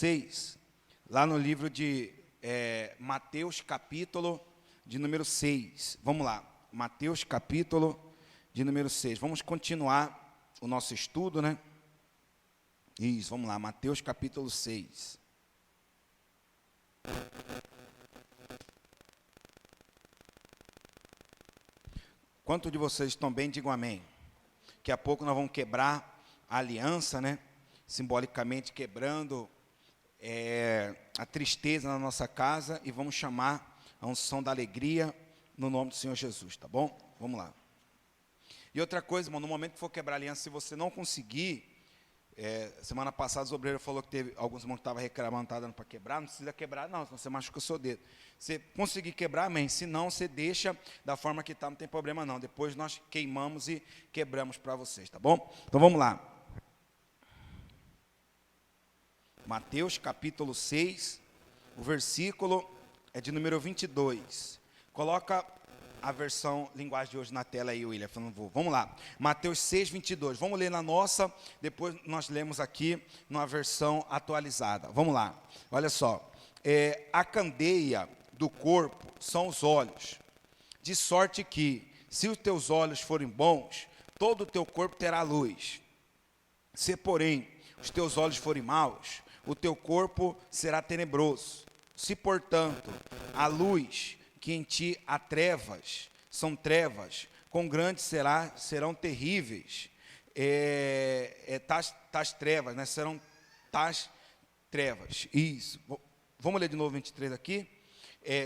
6, lá no livro de Mateus, capítulo de número 6. Vamos lá, Mateus, capítulo de número 6. Vamos continuar o nosso estudo, né? Isso, vamos lá, Mateus, capítulo 6. Quantos de vocês estão bem, digam amém. Daqui a pouco nós vamos quebrar a aliança, né? Simbolicamente quebrando a tristeza na nossa casa e vamos chamar a unção da alegria no nome do Senhor Jesus, tá bom? Vamos lá. E outra coisa, irmão, no momento que for quebrar a aliança, se você não conseguir, semana passada os obreiros falou que teve alguns irmãos que estavam reclamando, estavam dando para quebrar, não precisa quebrar não, senão você machuca o seu dedo. Se conseguir quebrar, amém, se não, você deixa da forma que está, não tem problema não, depois nós queimamos e quebramos para vocês, tá bom? Então vamos lá. Mateus capítulo 6, o versículo é de número 22. Coloca a versão linguagem de hoje na tela aí, William, por favor. Vamos lá, Mateus 6, 22. Vamos ler na nossa, depois nós lemos aqui numa versão atualizada. Vamos lá, olha só. A candeia do corpo são os olhos, de sorte que, se os teus olhos forem bons, todo o teu corpo terá luz. Se, porém, os teus olhos forem maus, o teu corpo será tenebroso. Se, portanto, a luz que em ti há trevas, são trevas, quão grandes serão terríveis tais trevas, né? Serão tais trevas. Isso. Vamos ler de novo 23 aqui.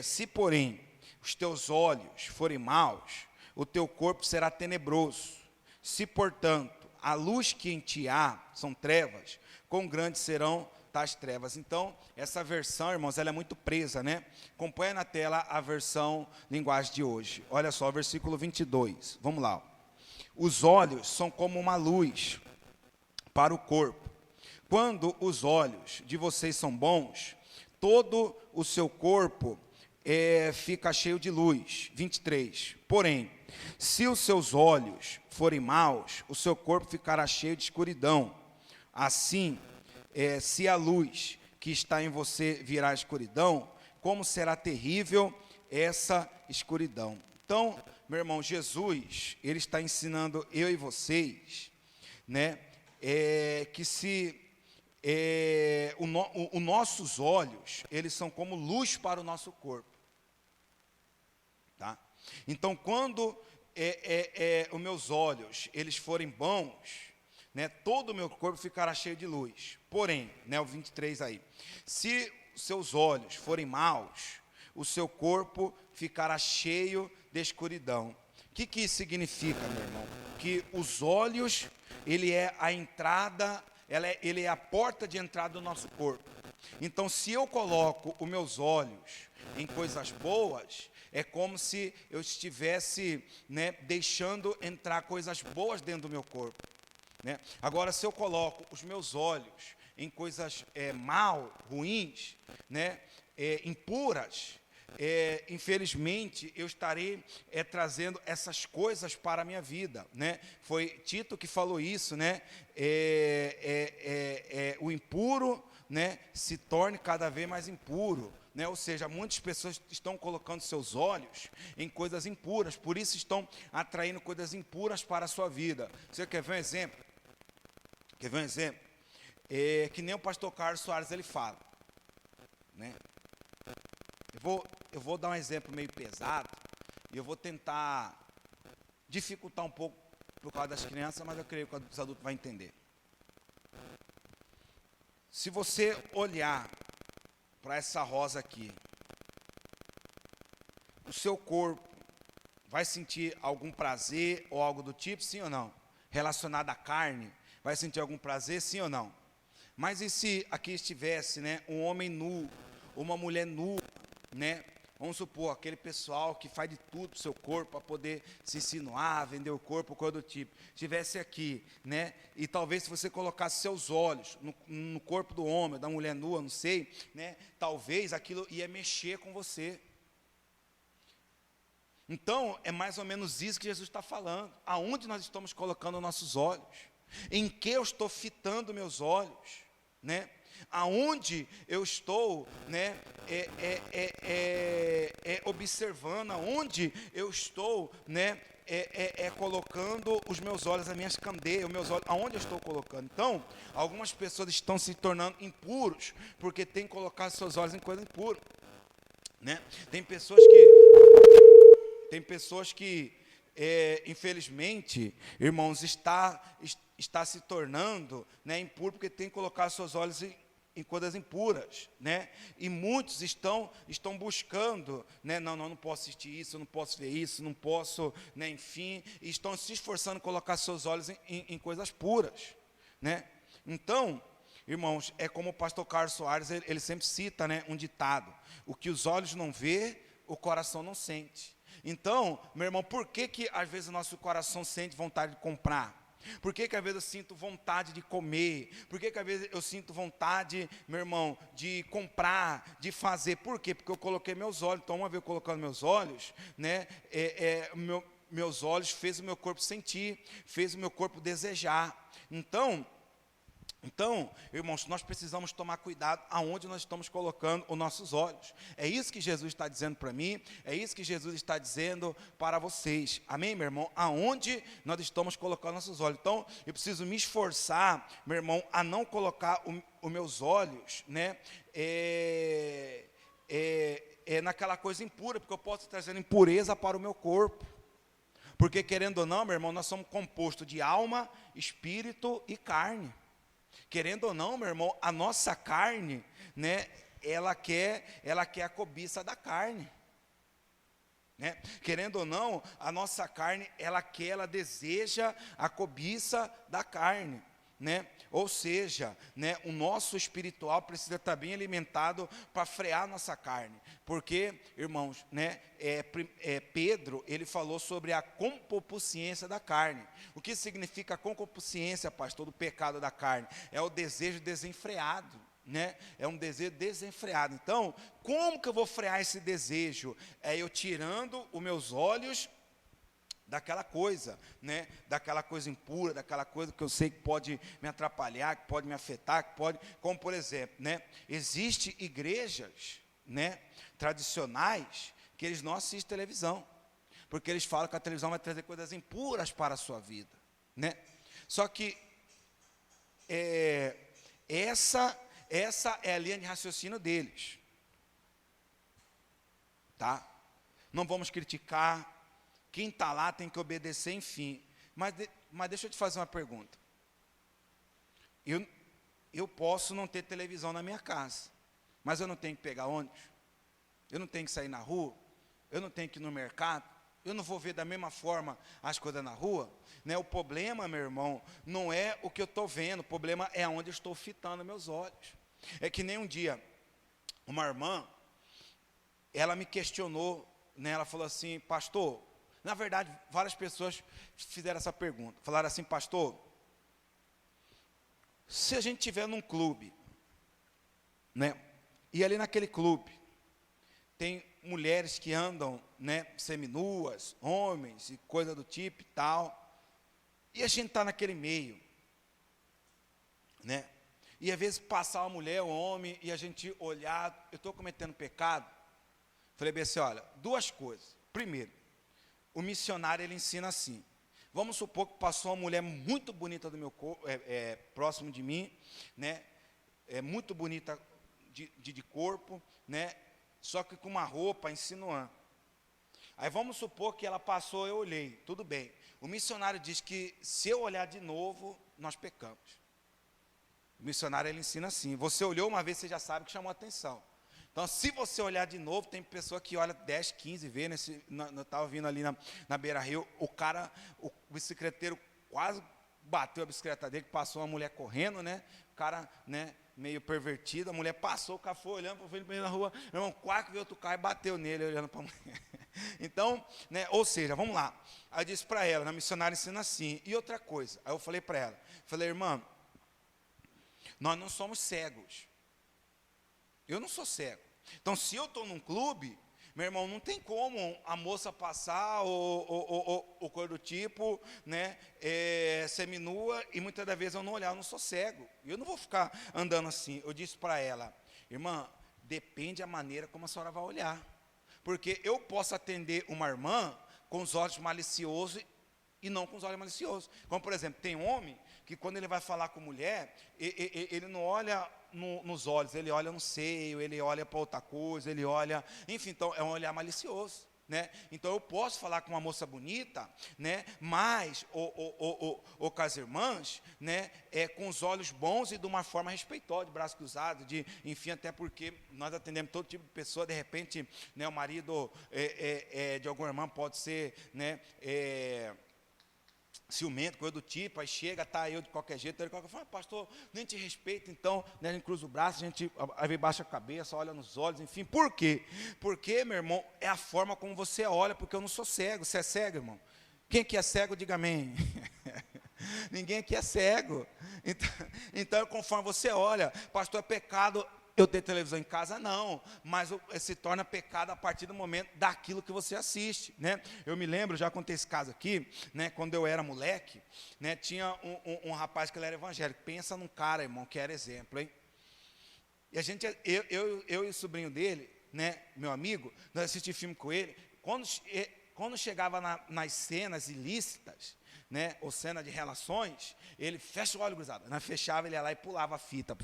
Se, porém, os teus olhos forem maus, o teu corpo será tenebroso. Se, portanto, a luz que em ti há são trevas, quão grandes serão tais trevas. Então, essa versão, irmãos, ela é muito presa, né? Acompanha na tela a versão linguagem de hoje. Olha só, versículo 22. Vamos lá. Os olhos são como uma luz para o corpo. Quando os olhos de vocês são bons, todo o seu corpo fica cheio de luz. 23. Porém, se os seus olhos forem maus, o seu corpo ficará cheio de escuridão. Assim, se a luz que está em você virar escuridão, como será terrível essa escuridão. Então, meu irmão, Jesus, ele está ensinando eu e vocês, né, que se os nossos olhos, eles são como luz para o nosso corpo. Tá? Então, quando os meus olhos, eles forem bons, né, todo o meu corpo ficará cheio de luz. Porém, né, o 23 aí, se seus olhos forem maus, o seu corpo ficará cheio de escuridão. O que isso significa, meu irmão? Que os olhos, ele é a entrada, ele é a porta de entrada do nosso corpo. Então, se eu coloco os meus olhos em coisas boas, é como se eu estivesse, né, deixando entrar coisas boas dentro do meu corpo. Né? Agora, se eu coloco os meus olhos em coisas ruins, né, impuras, infelizmente, eu estarei trazendo essas coisas para a minha vida. Né? Foi Tito que falou isso, né? O impuro, né, se torne cada vez mais impuro. Né? Ou seja, muitas pessoas estão colocando seus olhos em coisas impuras, por isso estão atraindo coisas impuras para a sua vida. Você quer ver um exemplo? Quer ver um exemplo? Que nem o pastor Carlos Soares ele fala. Né? Eu vou dar um exemplo meio pesado, e eu vou tentar dificultar um pouco por causa das crianças, mas eu creio que os adultos vão entender. Se você olhar para essa rosa aqui, o seu corpo vai sentir algum prazer ou algo do tipo, sim ou não? Relacionado à carne, vai sentir algum prazer, sim ou não? Mas e se aqui estivesse, né, um homem nu, uma mulher nua, né? Vamos supor, aquele pessoal que faz de tudo para o seu corpo, para poder se insinuar, vender o corpo, coisa do tipo. Estivesse aqui, né? E talvez se você colocasse seus olhos no corpo do homem, da mulher nua, não sei, né? Talvez aquilo ia mexer com você. Então, é mais ou menos isso que Jesus está falando. Aonde nós estamos colocando nossos olhos? Em que eu estou fitando meus olhos? Né? aonde eu estou, né, observando, aonde eu estou, né, colocando os meus olhos, as minhas candeias, os meus olhos, aonde eu estou colocando. Então, algumas pessoas estão se tornando impuros, porque têm colocado seus olhos em coisa impura, né? Tem pessoas que infelizmente, irmãos, está se tornando, né, impuro, porque tem que colocar seus olhos em coisas impuras, né? E muitos estão buscando, né? Não posso assistir isso, não posso ver isso, não posso, né? Enfim, e estão se esforçando em colocar seus olhos em coisas puras, né? Então, irmãos, é como o pastor Carlos Soares, ele sempre cita, né, um ditado: o que os olhos não vê, o coração não sente. Então, meu irmão, por que às vezes o nosso coração sente vontade de comprar? Por que às vezes eu sinto vontade de comer? Por que às vezes eu sinto vontade, meu irmão, de comprar, de fazer? Por quê? Porque eu coloquei meus olhos. Então, uma vez eu colocando meus olhos, né, meus olhos fez o meu corpo sentir, fez o meu corpo desejar. Então, irmãos, nós precisamos tomar cuidado aonde nós estamos colocando os nossos olhos. É isso que Jesus está dizendo para mim, é isso que Jesus está dizendo para vocês. Amém, meu irmão? Aonde nós estamos colocando nossos olhos. Então, eu preciso me esforçar, meu irmão, a não colocar os meus olhos, né, naquela coisa impura, porque eu posso estar trazendo impureza para o meu corpo. Porque, querendo ou não, meu irmão, nós somos compostos de alma, espírito e carne. Querendo ou não, meu irmão, a nossa carne, né, ela quer a cobiça da carne, né? Querendo ou não, a nossa carne, ela deseja a cobiça da carne, né? Ou seja, né, o nosso espiritual precisa estar bem alimentado para frear a nossa carne. Porque, irmãos, né, Pedro, ele falou sobre a concupiscência da carne. O que significa concupiscência, pastor, do pecado da carne? É o desejo desenfreado, né? É um desejo desenfreado. Então, como que eu vou frear esse desejo? É eu tirando os meus olhos daquela coisa, né, daquela coisa impura, daquela coisa que eu sei que pode me atrapalhar, que pode me afetar, que pode, como por exemplo, né, existe igrejas, né, tradicionais, que eles não assistem televisão, porque eles falam que a televisão vai trazer coisas impuras para a sua vida, né? Só que essa é a linha de raciocínio deles, tá? Não vamos criticar. Quem está lá tem que obedecer, enfim. Mas deixa eu te fazer uma pergunta. Eu posso não ter televisão na minha casa, mas eu não tenho que pegar ônibus, eu não tenho que sair na rua, eu não tenho que ir no mercado, eu não vou ver da mesma forma as coisas na rua, né? O problema, meu irmão, não é o que eu estou vendo, o problema é onde eu estou fitando meus olhos. É que nem um dia, uma irmã, ela me questionou, né? Ela falou assim: pastor, na verdade, várias pessoas fizeram essa pergunta. Falaram assim: pastor, se a gente estiver num clube, né, e ali naquele clube tem mulheres que andam, né, seminuas, homens e coisa do tipo e tal, e a gente está naquele meio, né, e às vezes passar uma mulher, um homem, e a gente olhar, eu estou cometendo pecado. Falei bem assim: olha, duas coisas. Primeiro, o missionário, ele ensina assim: vamos supor que passou uma mulher muito bonita do meu corpo, próximo de mim, né? Muito bonita de corpo, né? Só que com uma roupa insinuando. Aí vamos supor que ela passou, eu olhei, tudo bem. O missionário diz que se eu olhar de novo, nós pecamos. O missionário, ele ensina assim: você olhou uma vez, você já sabe que chamou atenção. Então, se você olhar de novo, tem pessoa que olha 10, 15 vezes. Eu estava vindo ali na Beira-Rio, o bicicleteiro quase bateu a bicicleta dele, que passou uma mulher correndo, né? O cara, né, meio pervertido, a mulher passou, o cara foi olhando para o filho na rua, meu irmão, quase que veio outro carro e bateu nele, olhando para a mulher. Então, né, ou seja, vamos lá. Aí eu disse para ela, na missionária ensina assim. E outra coisa, aí eu falei para ela, falei: irmã, nós não somos cegos. Eu não sou cego. Então, se eu estou num clube, Meu irmão, não tem como a moça passar o cor do tipo, né, seminua, e muitas das vezes eu não olhar, eu não sou cego. Eu não vou ficar andando assim. Eu disse para ela, irmã, depende a maneira como a senhora vai olhar. Porque eu posso atender uma irmã com os olhos maliciosos e não com os olhos maliciosos. Como, por exemplo, tem homem que quando ele vai falar com mulher, ele não olha nos olhos, ele olha no seio, ele olha para outra coisa, ele olha... Enfim, então é um olhar malicioso, né? Então eu posso falar com uma moça bonita, né? Mas, com as irmãs, né? Com os olhos bons e de uma forma respeitosa, de braço cruzado, enfim, até porque nós atendemos todo tipo de pessoa, de repente, né, o marido de alguma irmã pode ser, né, ciumento, coisa do tipo, aí chega, tá eu de qualquer jeito, ele fala, pastor, nem te respeito, então, né, a gente cruza o braço, a gente aí baixa a cabeça, olha nos olhos, enfim, por quê? Porque, meu irmão, é a forma como você olha, porque eu não sou cego, você é cego, irmão? Quem aqui é cego, diga amém. Ninguém aqui é cego, então conforme você olha, pastor, é pecado eu ter televisão em casa? Não, mas se torna pecado a partir do momento daquilo que você assiste, né? Eu me lembro, já contei esse caso aqui, né? Quando eu era moleque, né? Tinha um rapaz que ele era evangélico. Pensa num cara, irmão, que era exemplo, hein? E a gente, eu e o sobrinho dele, né? Meu amigo, nós assistimos filme com ele. Quando chegava nas cenas ilícitas, né, ou cena de relações, ele fecha o olho, gurizada. Nós fechava, ele ia lá e pulava a fita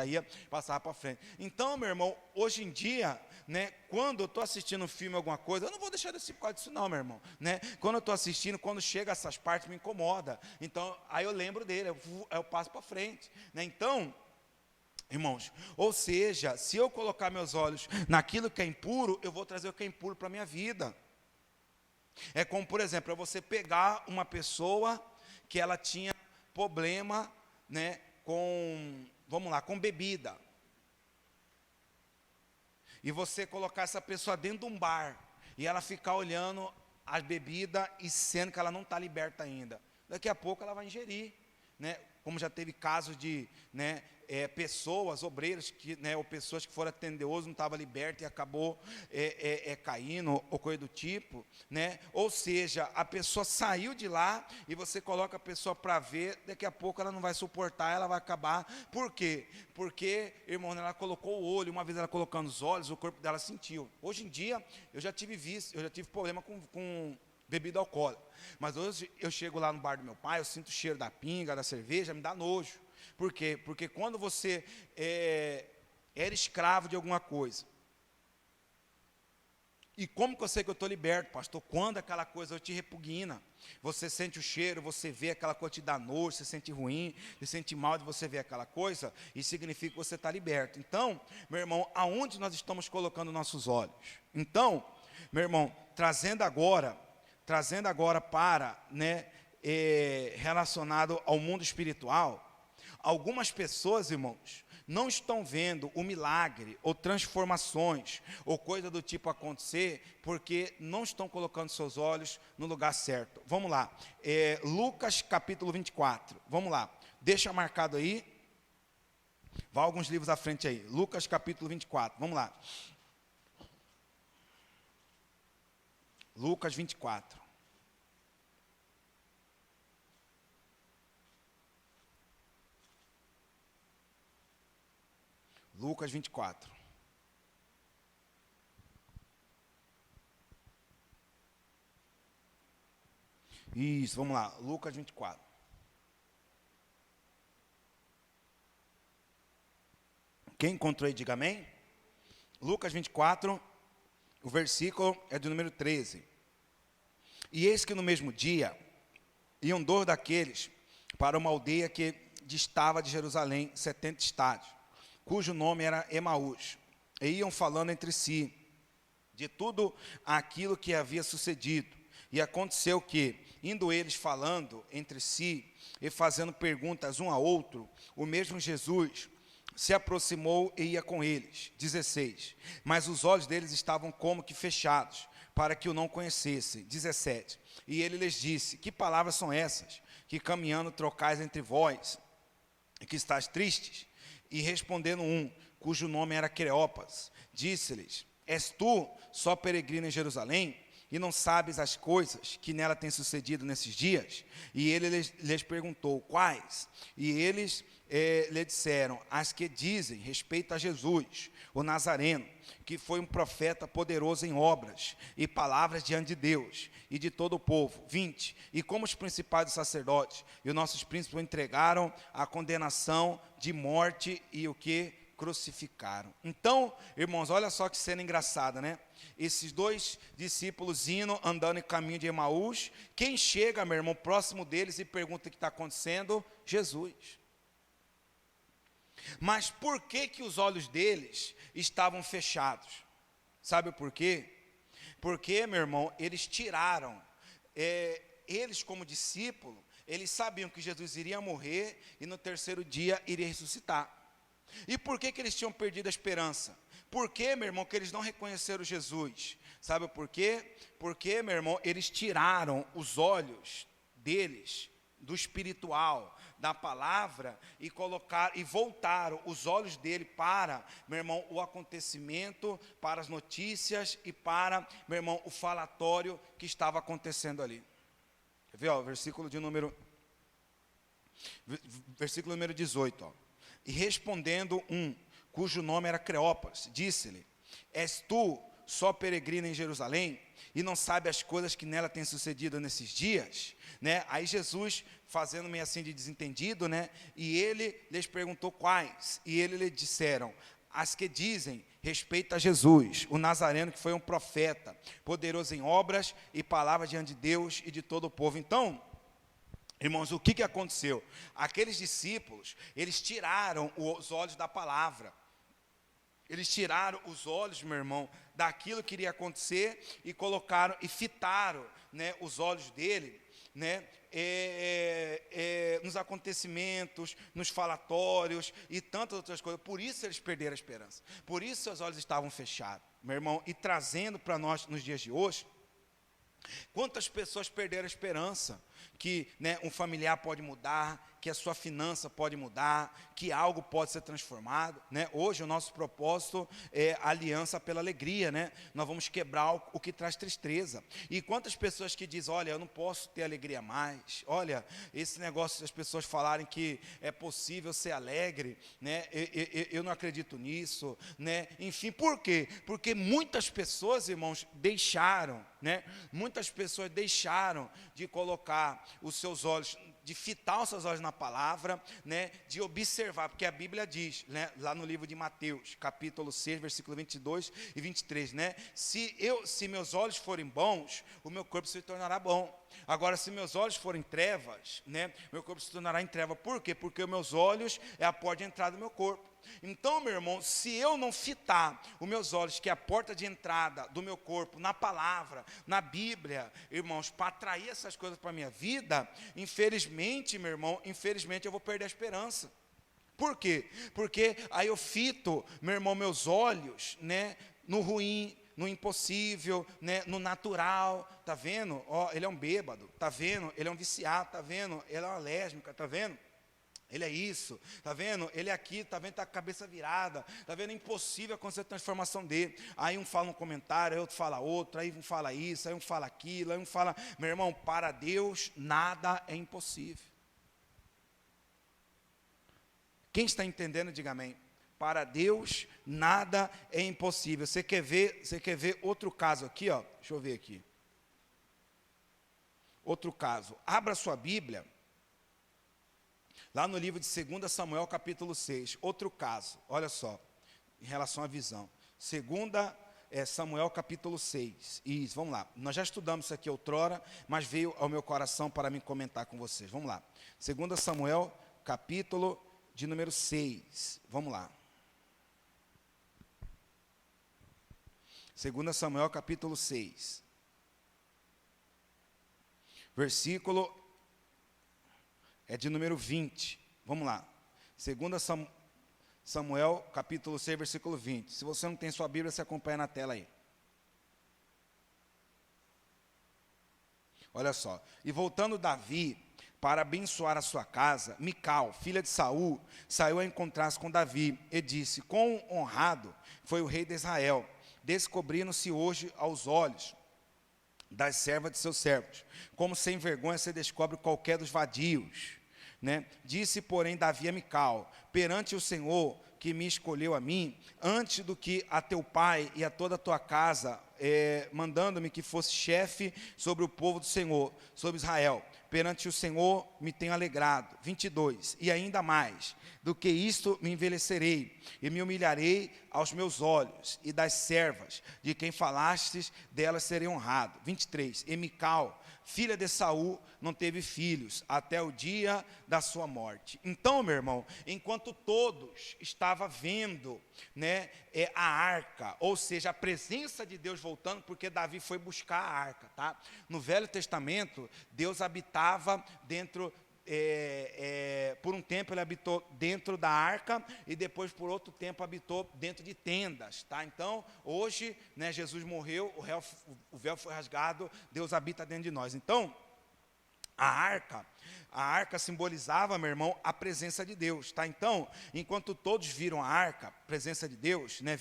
ia, passava para frente. Então, meu irmão, hoje em dia, né, quando eu estou assistindo um filme, alguma coisa, eu não vou deixar de assistir por causa disso não, meu irmão, né? Quando eu estou assistindo, quando chega essas partes, me incomoda. Então, aí eu lembro dele, eu passo para frente, né? Então, irmãos, ou seja, se eu colocar meus olhos naquilo que é impuro, eu vou trazer o que é impuro para a minha vida. É como, por exemplo, você pegar uma pessoa que ela tinha problema, né, vamos lá, com bebida. E você colocar essa pessoa dentro de um bar, e ela ficar olhando as bebidas e sendo que ela não está liberta ainda. Daqui a pouco ela vai ingerir, né? Como já teve casos de, né, pessoas, obreiros, ou pessoas que foram tenderosos, não estavam libertas e acabou caindo, ou coisa do tipo, né? Ou seja, a pessoa saiu de lá e você coloca a pessoa para ver, daqui a pouco ela não vai suportar, ela vai acabar. Por quê? Porque, irmão, ela colocou o olho, uma vez ela colocando os olhos, o corpo dela sentiu. Hoje em dia, eu já tive problema com bebida alcoólica. Mas hoje eu chego lá no bar do meu pai, eu sinto o cheiro da pinga, da cerveja, me dá nojo. Por quê? Porque quando você era escravo de alguma coisa, e como que eu sei que eu estou liberto, pastor? Quando aquela coisa te repugna, você sente o cheiro, você vê aquela coisa te dá nojo, você sente ruim, você sente mal de você ver aquela coisa, isso significa que você está liberto. Então, meu irmão, aonde nós estamos colocando nossos olhos? Então, meu irmão, trazendo agora para, né, relacionado ao mundo espiritual, algumas pessoas, irmãos, não estão vendo o milagre, ou transformações, ou coisa do tipo acontecer, porque não estão colocando seus olhos no lugar certo. Vamos lá, Lucas capítulo 24, vamos lá, deixa marcado aí, vá alguns livros à frente aí, Lucas capítulo 24, vamos lá. Lucas 24. Lucas 24. Isso, vamos lá. Lucas 24. Quem encontrou aí, diga amém. Lucas 24, o versículo é do número 13. E eis que no mesmo dia, iam 2 daqueles para uma aldeia que distava de Jerusalém 70 estádios, cujo nome era Emaús, e iam falando entre si de tudo aquilo que havia sucedido. E aconteceu que, indo eles falando entre si e fazendo perguntas um a outro, o mesmo Jesus se aproximou e ia com eles. 16. Mas os olhos deles estavam como que fechados, para que o não conhecessem. 17. E ele lhes disse: que palavras são essas, que caminhando trocais entre vós, e que estáis tristes? E respondendo um, cujo nome era Cleopas, disse-lhes: És tu só peregrino em Jerusalém, e não sabes as coisas que nela têm sucedido nesses dias? E ele lhes perguntou, quais? E eles lhe disseram, as que dizem respeito a Jesus, o Nazareno, que foi um profeta poderoso em obras e palavras diante de Deus e de todo o povo. 20. E como os principais dos sacerdotes e os nossos príncipes o entregaram à condenação de morte e o que? Crucificaram. Então, irmãos, olha só que cena engraçada, né? Esses dois discípulos indo, andando em caminho de Emaús, quem chega, meu irmão, próximo deles e pergunta o que está acontecendo? Jesus. Mas por que que os olhos deles estavam fechados? Sabe por quê? Porque, meu irmão, eles tiraram, eles como discípulo, eles sabiam que Jesus iria morrer e no terceiro dia iria ressuscitar. E por que que eles tinham perdido a esperança? Por que, meu irmão, que eles não reconheceram Jesus? Sabe por quê? Porque, meu irmão, eles tiraram os olhos deles do espiritual, da palavra, e voltaram os olhos dele para, meu irmão, o acontecimento, para as notícias e para, meu irmão, o falatório que estava acontecendo ali. Quer ver, ó, versículo número 18, ó. E respondendo cujo nome era Cleópas, disse-lhe, és tu só peregrino em Jerusalém, e não sabe as coisas que nela têm sucedido nesses dias? Né? Aí Jesus, fazendo meio assim de desentendido, né? E ele lhes perguntou quais, e eles lhe disseram, as que dizem respeito a Jesus, o Nazareno, que foi um profeta, poderoso em obras e palavras diante de Deus e de todo o povo. Então, irmãos, o que aconteceu? Aqueles discípulos, eles tiraram os olhos da palavra. Eles tiraram os olhos, meu irmão, daquilo que iria acontecer e colocaram e fitaram, né, os olhos dele, né, nos acontecimentos, nos falatórios e tantas outras coisas. Por isso eles perderam a esperança. Por isso seus olhos estavam fechados, meu irmão. E trazendo para nós nos dias de hoje, quantas pessoas perderam a esperança que, né, um familiar pode mudar, que a sua finança pode mudar, que algo pode ser transformado, né? Hoje o nosso propósito é aliança pela alegria, né? Nós vamos quebrar o que traz tristeza. E quantas pessoas que dizem, olha, eu não posso ter alegria mais, olha, esse negócio das pessoas falarem que é possível ser alegre, né? Eu não acredito nisso, né? Enfim, por quê? Porque muitas pessoas, irmãos, deixaram, né? Muitas pessoas deixaram de colocar os seus olhos, de fitar os seus olhos na palavra, né, de observar, porque a Bíblia diz, né, lá no livro de Mateus, capítulo 6, versículo 22 e 23, né, se meus olhos forem bons, o meu corpo se tornará bom. Agora, se meus olhos forem trevas, né, meu corpo se tornará em treva. Por quê? Porque os meus olhos é a porta de entrada do meu corpo. Então, meu irmão, se eu não fitar os meus olhos, que é a porta de entrada do meu corpo, na palavra, na Bíblia, irmãos, para atrair essas coisas para a minha vida, infelizmente, meu irmão, infelizmente eu vou perder a esperança. Por quê? Porque aí eu fito, meu irmão, meus olhos, né, no ruim, no impossível, né, no natural, tá vendo? Ó, ele é um bêbado, tá vendo? Ele é um viciado, tá vendo? Ele é uma lésbica, tá vendo? Ele é isso, tá vendo? Ele é aqui, tá vendo? Tá com a cabeça virada, tá vendo? É impossível acontecer a transformação dele. Aí um fala um comentário, aí outro fala outro, aí um fala isso, aí um fala aquilo, aí um fala... Meu irmão, para Deus nada é impossível. Quem está entendendo, diga amém. Para Deus nada é impossível. Você quer ver outro caso aqui, ó? Deixa eu ver aqui. Outro caso. Abra sua Bíblia. Lá no livro de 2 Samuel, capítulo 6, outro caso, olha só, em relação à visão. 2 Samuel, capítulo 6, isso, vamos lá. Nós já estudamos isso aqui outrora, mas veio ao meu coração para me comentar com vocês. Vamos lá. 2 Samuel, capítulo de número 6, vamos lá. 2 Samuel, capítulo 6, versículo... é de número 20. Vamos lá. 2 Samuel, capítulo 6, versículo 20. Se você não tem sua Bíblia, você acompanha na tela aí. Olha só. E voltando Davi para abençoar a sua casa, Mical, filha de Saul, saiu a encontrar-se com Davi e disse, quão honrado foi o rei de Israel, descobrindo-se hoje aos olhos das servas de seus servos, como sem vergonha se descobre qualquer dos vadios, né? Disse, porém, Davi a Mical: perante o Senhor, que me escolheu a mim, antes do que a teu pai e a toda a tua casa, mandando-me que fosse chefe sobre o povo do Senhor, sobre Israel. Perante o Senhor me tenho alegrado. 22. E ainda mais do que isto me envelhecerei, e me humilharei aos meus olhos, e das servas de quem falastes, delas serei honrado. 23. E Mical, filha de Saul, não teve filhos, até o dia da sua morte. Então, meu irmão, enquanto todos estavam vendo, né, a arca, ou seja, a presença de Deus voltando, porque Davi foi buscar a arca, tá? No Velho Testamento, Deus habitava dentro, por um tempo ele habitou dentro da arca, e depois por outro tempo habitou dentro de tendas, tá? Então, hoje, né, Jesus morreu, o véu foi rasgado, Deus habita dentro de nós. Então, a arca simbolizava, meu irmão, a presença de Deus, tá? Então, enquanto todos viram a arca, a presença de Deus, né,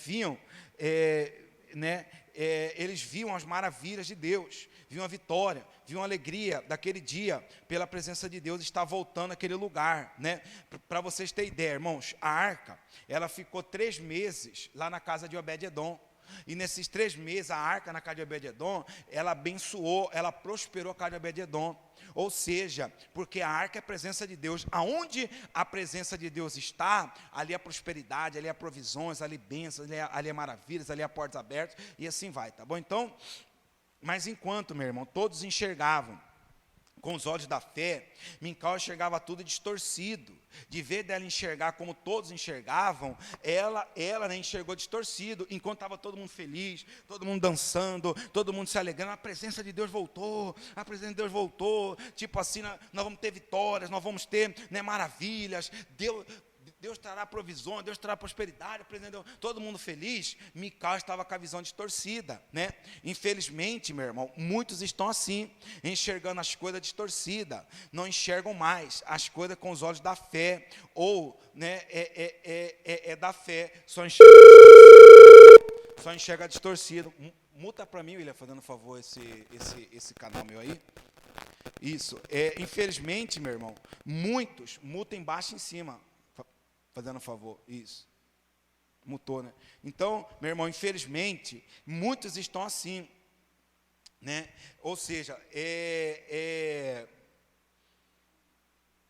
eles viam as maravilhas de Deus, viam a vitória, viam a alegria daquele dia, pela presença de Deus estar voltando àquele lugar, né? Para vocês terem ideia, irmãos, a arca, ela ficou 3 meses lá na casa de Obed-edom. E nesses 3 meses, a arca na casa de Obed-edom, ela abençoou, ela prosperou a casa de Obed-edom. Ou seja, porque a arca é a presença de Deus. Aonde a presença de Deus está, ali há prosperidade, ali há provisões, ali bênçãos, ali há maravilhas, ali há portas abertas, e assim vai, tá bom? Então, mas enquanto, meu irmão, todos enxergavam com os olhos da fé, Mical enxergava tudo distorcido. De ver dela enxergar como todos enxergavam, ela né, enxergou distorcido, enquanto estava todo mundo feliz, todo mundo dançando, todo mundo se alegrando. A presença de Deus voltou, a presença de Deus voltou, tipo assim, nós vamos ter vitórias, nós vamos ter, né, maravilhas, Deus trará provisões, Deus trará prosperidade, todo mundo feliz. Mical estava com a visão distorcida, né? Infelizmente, meu irmão, muitos estão assim, enxergando as coisas distorcidas, não enxergam mais as coisas com os olhos da fé, ou, né, da fé, só enxerga distorcido. Muta para mim, William, fazendo favor, esse canal meu aí. Isso, infelizmente, meu irmão, muitos mutam embaixo e em cima. Fazendo um favor, isso. Mutou, né? Então, meu irmão, infelizmente, muitos estão assim, né? Ou seja,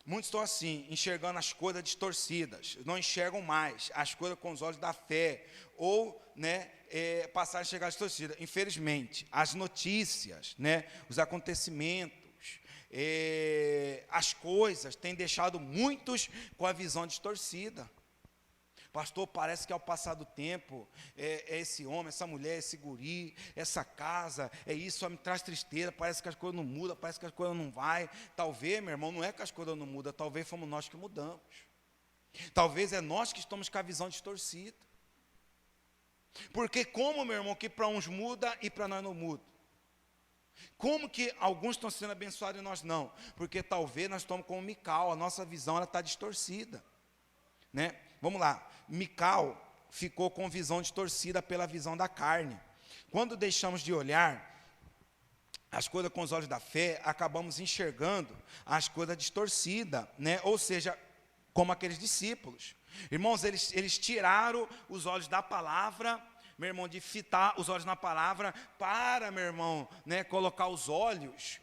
muitos estão assim, enxergando as coisas distorcidas, não enxergam mais as coisas com os olhos da fé, ou, né, passaram a enxergar distorcidas. Infelizmente, as notícias, né, os acontecimentos, as coisas têm deixado muitos com a visão distorcida. Pastor, parece que ao passar do tempo, esse homem, essa mulher, esse guri, essa casa, isso só me traz tristeza, parece que as coisas não mudam, parece que as coisas não vai. Talvez, meu irmão, não é que as coisas não mudam, talvez fomos nós que mudamos. Talvez é nós que estamos com a visão distorcida. Porque como, meu irmão, que para uns muda e para nós não muda? Como que alguns estão sendo abençoados e nós não? Porque talvez nós estamos como Mical, a nossa visão está distorcida, né? Vamos lá, Mical ficou com visão distorcida pela visão da carne. Quando deixamos de olhar as coisas com os olhos da fé, acabamos enxergando as coisas distorcidas, né? Ou seja, como aqueles discípulos. Irmãos, eles tiraram os olhos da palavra, meu irmão, de fitar os olhos na palavra, para, meu irmão, né, colocar os olhos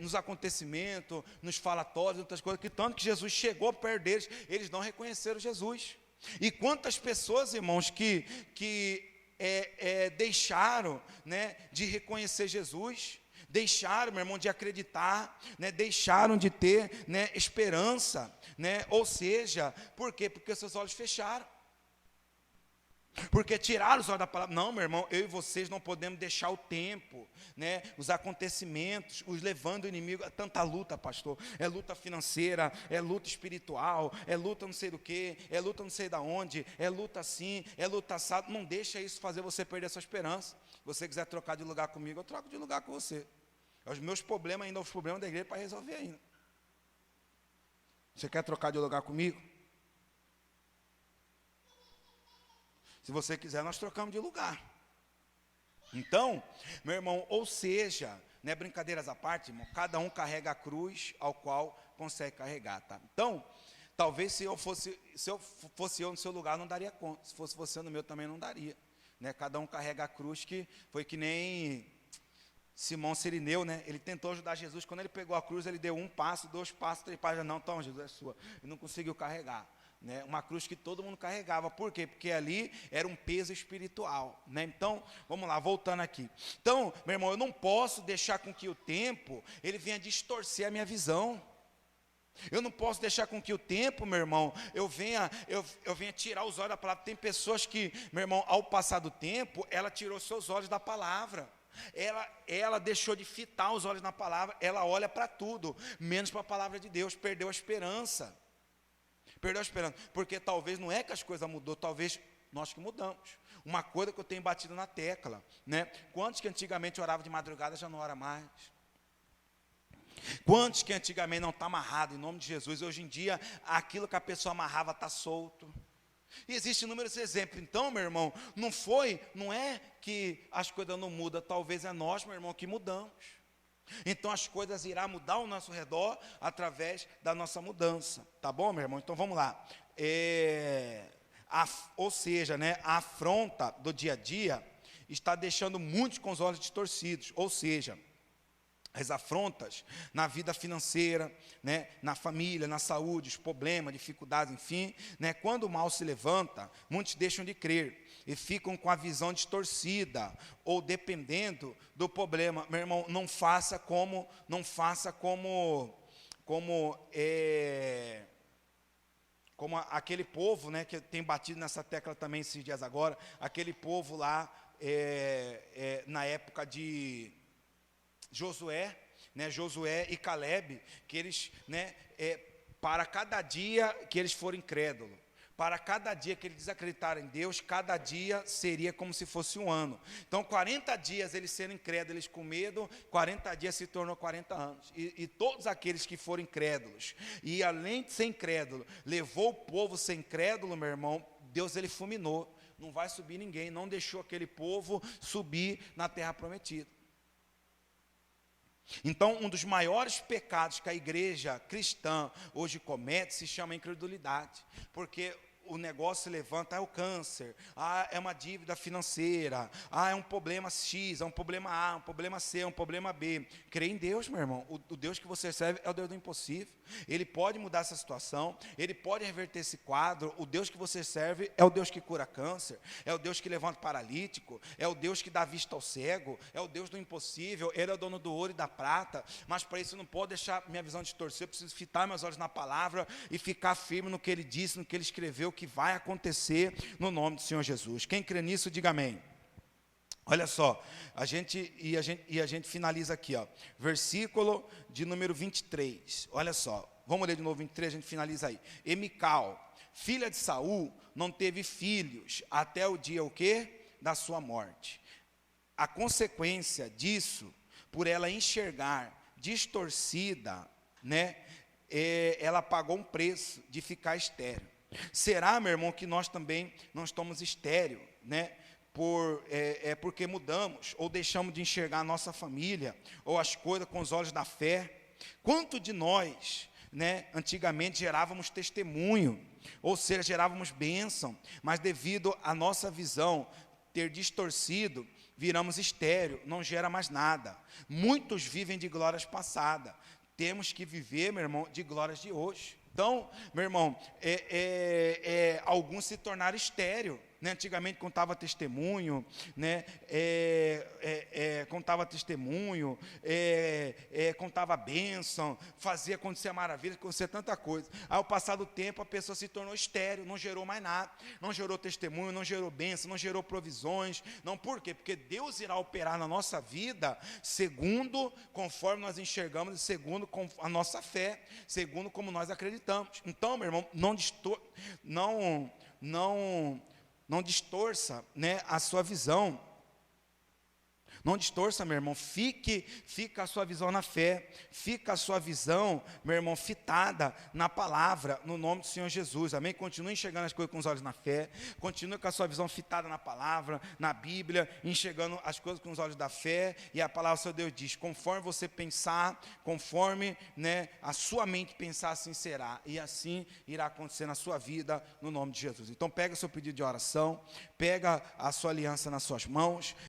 nos acontecimentos, nos falatórios, outras coisas, que tanto que Jesus chegou perto deles, eles não reconheceram Jesus. E quantas pessoas, irmãos, que deixaram, né, de reconhecer Jesus, deixaram, meu irmão, de acreditar, né, deixaram de ter, né, esperança, né, ou seja, por quê? Porque seus olhos fecharam. Porque tiraram os olhos da palavra. Não, meu irmão, eu e vocês não podemos deixar o tempo, né, os acontecimentos, os levando o inimigo. É tanta luta, pastor. É luta financeira, é luta espiritual, é luta não sei do que, é luta não sei da onde, é luta assim, é luta assado. Não deixa isso fazer você perder a sua esperança. Se você quiser trocar de lugar comigo, eu troco de lugar com você. Os meus problemas ainda, os problemas da igreja para resolver ainda. Você quer trocar de lugar comigo? Se você quiser, nós trocamos de lugar. Então, meu irmão, ou seja, né, brincadeiras à parte, irmão, cada um carrega a cruz ao qual consegue carregar, tá? Então, talvez se eu fosse eu no seu lugar, não daria conta. Se fosse você no meu, também não daria. Né? Cada um carrega a cruz, que foi que nem Simão Cirineu, né? Ele tentou ajudar Jesus. Quando ele pegou a cruz, ele deu 1 passo, 2 passos, 3 passos. Não, então, Jesus, é sua. Ele não conseguiu carregar. Né, uma cruz que todo mundo carregava. Por quê? Porque ali era um peso espiritual. Né? Então, vamos lá, voltando aqui. Então, meu irmão, eu não posso deixar com que o tempo, ele venha distorcer a minha visão. Eu não posso deixar com que o tempo, meu irmão, eu venha tirar os olhos da palavra. Tem pessoas que, meu irmão, ao passar do tempo, ela tirou seus olhos da palavra. Ela deixou de fitar os olhos na palavra. Ela olha para tudo, menos para a palavra de Deus. Perdeu a esperança. Porque talvez não é que as coisas mudou, talvez nós que mudamos. Uma coisa que eu tenho batido na tecla, né? Quantos que antigamente oravam de madrugada já não ora mais? Quantos que antigamente não está amarrado em nome de Jesus, hoje em dia aquilo que a pessoa amarrava está solto? E existem inúmeros exemplos. Então, meu irmão, não é que as coisas não mudam, talvez é nós, meu irmão, que mudamos. Então as coisas irão mudar ao nosso redor através da nossa mudança, tá bom, meu irmão? Então vamos lá. Ou seja, né, a afronta do dia a dia está deixando muitos com os olhos distorcidos. Ou seja, as afrontas na vida financeira, né, na família, na saúde, os problemas, dificuldades, enfim, né, quando o mal se levanta, muitos deixam de crer e ficam com a visão distorcida, ou dependendo do problema. Meu irmão, não faça como aquele povo, né, que tem batido nessa tecla também esses dias agora, aquele povo lá, na época de Josué, né, Josué e Caleb, que eles, né, para cada dia que eles forem incrédulos, para cada dia que eles desacreditaram em Deus, cada dia seria como se fosse um ano. Então, 40 dias eles sendo incrédulos, eles com medo, 40 dias se tornou 40 anos. E todos aqueles que foram incrédulos, e além de ser incrédulo, levou o povo a ser incrédulo, meu irmão, Deus ele fulminou. Não vai subir ninguém, não deixou aquele povo subir na terra prometida. Então, um dos maiores pecados que a igreja cristã hoje comete se chama incredulidade, porque o negócio se levanta, é o câncer, é uma dívida financeira, é um problema X, é um problema A, um problema C, é um problema B. Crê em Deus, meu irmão. O Deus que você serve é o Deus do impossível. Ele pode mudar essa situação, ele pode reverter esse quadro. O Deus que você serve é o Deus que cura câncer, é o Deus que levanta o paralítico, é o Deus que dá vista ao cego, é o Deus do impossível, ele é o dono do ouro e da prata. Mas para isso eu não posso deixar minha visão distorcer, eu preciso fitar meus olhos na palavra e ficar firme no que ele disse, no que ele escreveu, que vai acontecer no nome do Senhor Jesus. Quem crê nisso, diga amém. Olha só, a gente finaliza aqui, ó, versículo de número 23, olha só, vamos ler de novo 23, a gente finaliza aí. E Mical, filha de Saul, não teve filhos até o dia o quê? Da sua morte. A consequência disso, por ela enxergar distorcida, né, ela pagou um preço de ficar estéril. Será, meu irmão, que nós também não estamos estéreis, né? Porque mudamos ou deixamos de enxergar a nossa família ou as coisas com os olhos da fé? Quanto de nós, né, antigamente gerávamos testemunho, ou seja, gerávamos bênção, mas devido à nossa visão ter distorcido, viramos estéril, não gera mais nada. Muitos vivem de glórias passadas, temos que viver, meu irmão, de glórias de hoje. Então, meu irmão, alguns se tornaram estéril, né? Antigamente contava testemunho, né? Contava bênção, fazia acontecer maravilha, acontecer tanta coisa. Ao passar do tempo, a pessoa se tornou estéril, não gerou mais nada, não gerou testemunho, não gerou bênção, não gerou provisões. Não, por quê? Porque Deus irá operar na nossa vida segundo, conforme nós enxergamos, segundo a nossa fé, segundo como nós acreditamos. Então, meu irmão, não distorça, né, a sua visão. Não distorça, meu irmão. Fica a sua visão na fé. Fica a sua visão, meu irmão, fitada na palavra, no nome do Senhor Jesus. Amém? Continue enxergando as coisas com os olhos na fé. Continue com a sua visão fitada na palavra, na Bíblia, enxergando as coisas com os olhos da fé. E a palavra do Senhor Deus diz: conforme você pensar, conforme, né, a sua mente pensar, assim será. E assim irá acontecer na sua vida, no nome de Jesus. Então pega o seu pedido de oração, pega a sua aliança nas suas mãos.